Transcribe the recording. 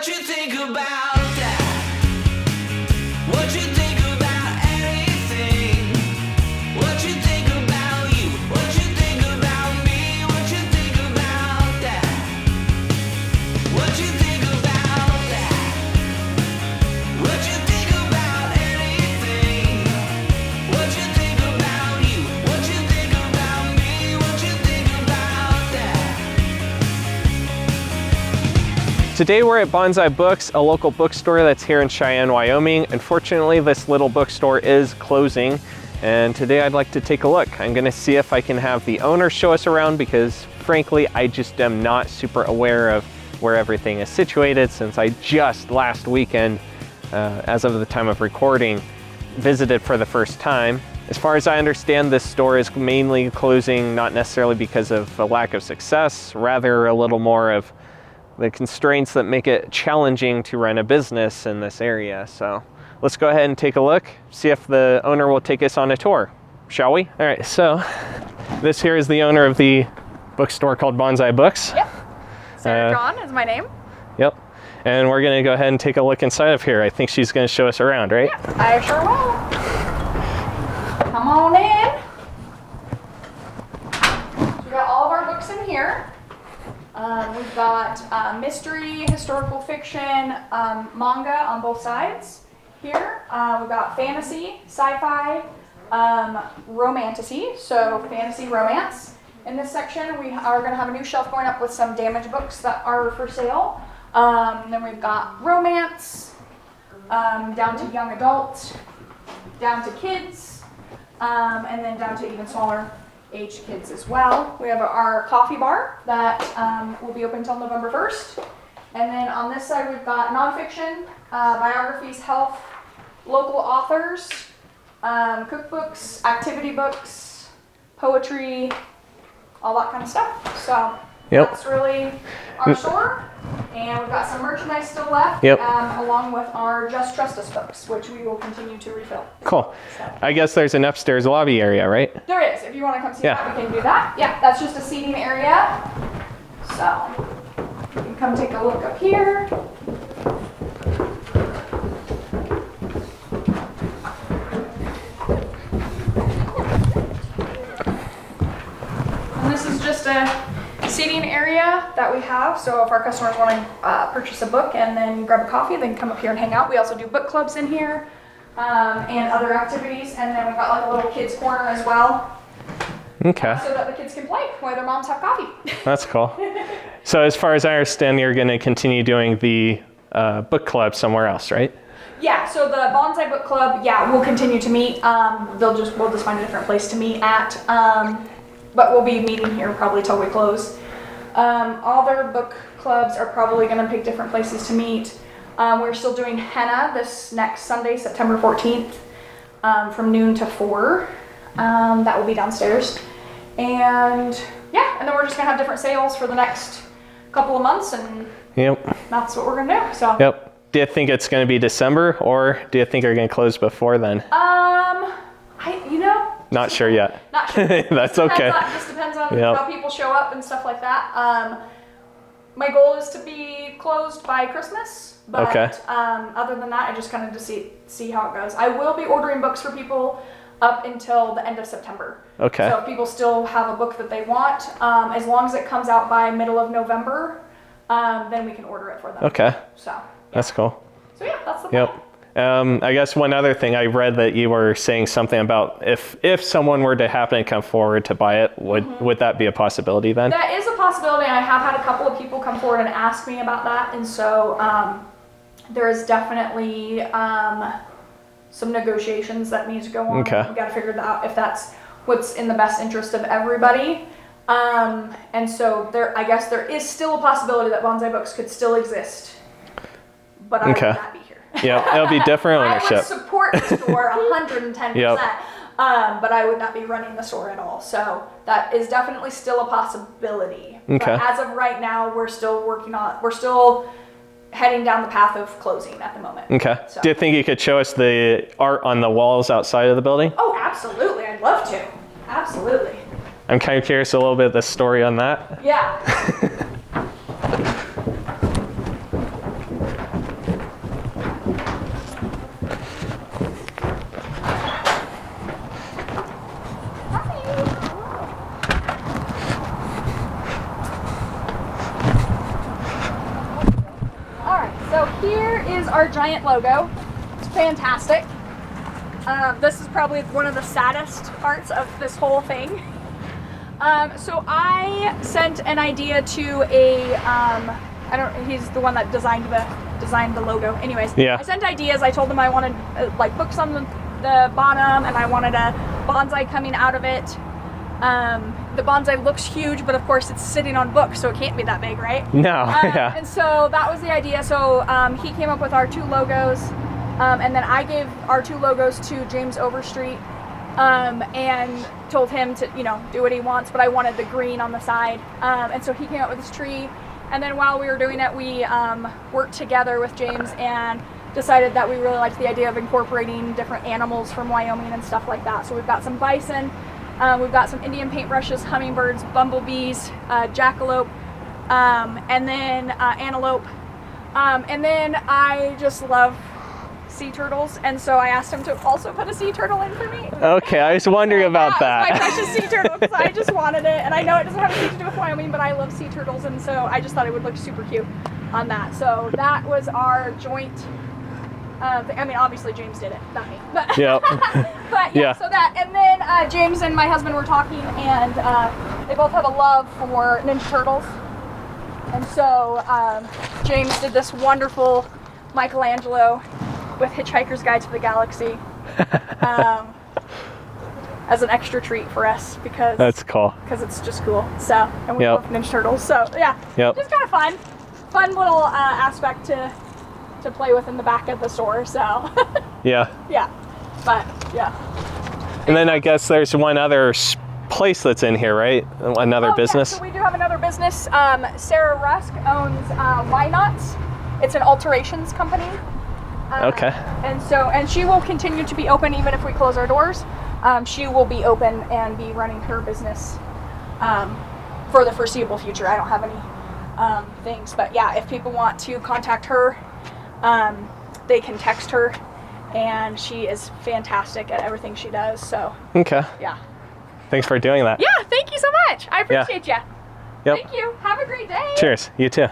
What you think about that? What you think about anything? What you think about you? What you think about me? What you think about that? What you think about that? What you think about anything? What you think about you? What you think about me? What you think about that? Today we're at Bonsai Books, a local bookstore that's here in Cheyenne, Wyoming. Unfortunately, this little bookstore is closing, and today I'd like to take a look. I'm gonna see if I can have the owner show us around because frankly, I just am not super aware of where everything is situated since I just last weekend, as of the time of recording, visited for the first time. As far as I understand, this store is mainly closing not necessarily because of a lack of success, rather a little more of the constraints that make it challenging to run a business in this area. So let's go ahead and take a look, see if the owner will take us on a tour, shall we? All right, so this here is the owner of the bookstore called Bonsai Books. Yep. Sarah John is my name. Yep. And we're gonna go ahead and take a look inside of here. I think she's gonna show us around, right? Yeah, I sure will. Come on in. So we got all of our books in here. We've got mystery, historical fiction, manga on both sides here. We've got fantasy, sci-fi, romantasy, so fantasy romance. In this section, we are going to have a new shelf going up with some damaged books that are for sale. Then we've got romance, down to young adult, down to kids, and then down to even smaller age kids as well. We have our coffee bar that will be open until November 1st. And then on this side, we've got nonfiction, biographies, health, local authors, cookbooks, activity books, poetry, all that kind of stuff. So that's really our store. And we've got some merchandise still left, along with our Just Trust Us books, which we will continue to refill. Cool. So. I guess there's an upstairs lobby area, right? There is. If you want to come see that, we can do that. Yeah, that's just a seating area. So you can come take a look up here. And this is just a seating area that we have, so if our customers want to purchase a book and then grab a coffee, they can come up here and hang out. We also do book clubs in here and other activities, and then we've got like a little kids corner as well. Okay. So that the kids can play while their moms have coffee. That's cool. So as far as I understand, you're going to continue doing the book club somewhere else, right? Yeah, so the Bonsai Book Club, we'll continue to meet. We'll just find a different place to meet at. But we'll be meeting here probably till we close. All their book clubs are probably going to pick different places to meet. We're still doing henna this next Sunday, September 14th, from noon to 4. That will be downstairs. And and then we're just going to have different sales for the next couple of months, and that's what we're going to do. So. Yep. Do you think it's going to be December, or do you think you're going to close before then? Not sure yet. Not sure. That's okay. It just depends on how people show up and stuff like that. My goal is to be closed by Christmas, but other than that, I just kind of see how it goes. I will be ordering books for people up until the end of September. Okay. So if people still have a book that they want, as long as it comes out by middle of November, then we can order it for them. Okay. So. That's cool. So that's the plan. I guess one other thing, I read that you were saying something about if someone were to happen to come forward to buy it, would that be a possibility then? That is a possibility. I have had a couple of people come forward and ask me about that, and so there is definitely some negotiations that need to go on. Okay. We got to figure that out if that's what's in the best interest of everybody. And so I guess there is still a possibility that Bonsai Books could still exist, but I would not be here. Yeah, it'll be different ownership. I would support the store 110%, but I would not be running the store at all. So that is definitely still a possibility. Okay. But as of right now, we're still heading down the path of closing at the moment. Okay. So. Do you think you could show us the art on the walls outside of the building? Oh, absolutely. I'd love to. Absolutely. I'm kind of curious a little bit of the story on that. Yeah. so here is our giant logo. It's fantastic. This is probably one of the saddest parts of this whole thing. So I sent an idea to he's the one that designed the logo. Anyways, Yeah. I sent ideas. I told him I wanted like books on the bottom, and I wanted a bonsai coming out of it. The bonsai looks huge, but of course it's sitting on books, so it can't be that big, right? No, yeah. And so that was the idea. So he came up with our 2 logos, and then I gave our 2 logos to James Overstreet, and told him to, do what he wants, but I wanted the green on the side. And so he came up with this tree, and then while we were doing it, we worked together with James and decided that we really liked the idea of incorporating different animals from Wyoming and stuff like that. So we've got some bison, we've got some Indian paintbrushes, hummingbirds, bumblebees, jackalope, and then antelope. And then I just love sea turtles, and so I asked him to also put a sea turtle in for me. Okay, I was wondering about that. My precious sea turtle, because I just wanted it, and I know it doesn't have anything to do with Wyoming, but I love sea turtles, and so I just thought it would look super cute on that. So that was our joint thing. I mean, obviously James did it, not me. But, Yep. but yeah, so that, and then James and my husband were talking, and they both have a love for Ninja Turtles, and so James did this wonderful Michelangelo with Hitchhiker's Guide to the Galaxy as an extra treat for us, because That's cool. because it's just cool. So, and we Yep. love Ninja Turtles. So yeah, Yep. just kind of fun little aspect to play with in the back of the store. So Yeah. yeah, but yeah. And then I guess there's one other place that's in here, right? Another business? Yeah, so we do have another business. Sarah Rusk owns WyKnots. It's an alterations company. Okay. And she will continue to be open even if we close our doors. She will be open and be running her business for the foreseeable future. I don't have any things, but yeah, if people want to contact her, they can text her, and she is fantastic at everything she does. So Okay. yeah. Thanks for doing that. Yeah, thank you so much. I appreciate you. Yep. Thank you. Have a great day. Cheers. You too.